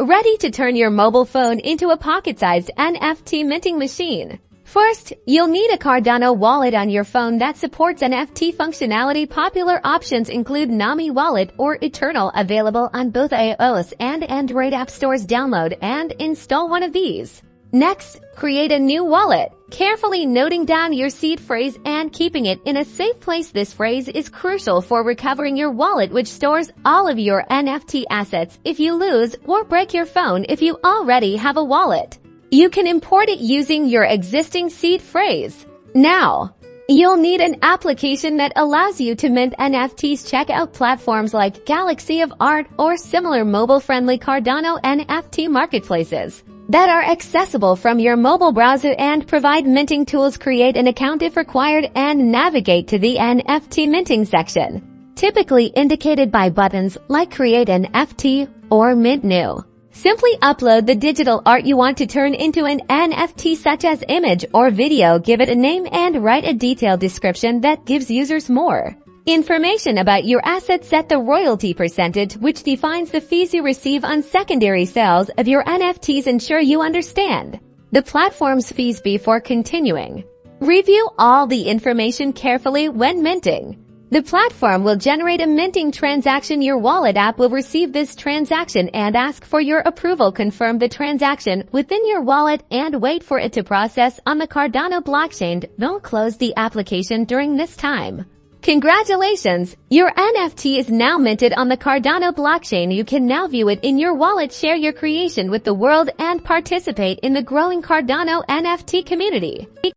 ready to turn your mobile phone into a pocket-sized NFT minting machine. First, you'll need a Cardano wallet on your phone that supports NFT functionality. Popular options include Nami Wallet or Eternal, available on both iOS and Android app stores. Download and install one of these. Next, create a new wallet, carefully noting down your seed phrase and keeping it in a safe place. This phrase is crucial for recovering your wallet, which stores all of your NFT assets if you lose or break your phone. If you already have a wallet, you can import it using your existing seed phrase. Now, you'll need an application that allows you to mint NFTs. Check out platforms like Galaxy of Art or similar mobile-friendly Cardano NFT marketplaces that are accessible from your mobile browser and provide minting tools. Create an account if required and navigate to the NFT minting section, typically indicated by buttons like Create an NFT or Mint New. Simply upload the digital art you want to turn into an NFT, such as image or video. Give it a name and write a detailed description that gives users more information about your assets. Set the royalty percentage, which defines the fees you receive on secondary sales of your NFTs. Ensure you understand the platform's fees before continuing. Review all the information carefully when minting. The platform will generate a minting transaction. Your wallet app will receive this transaction and ask for your approval. Confirm the transaction within your wallet and wait for it to process on the Cardano blockchain. Don't close the application during this time. Congratulations! Your NFT is now minted on the Cardano blockchain. You can now view it in your wallet, share your creation with the world, and participate in the growing Cardano NFT community.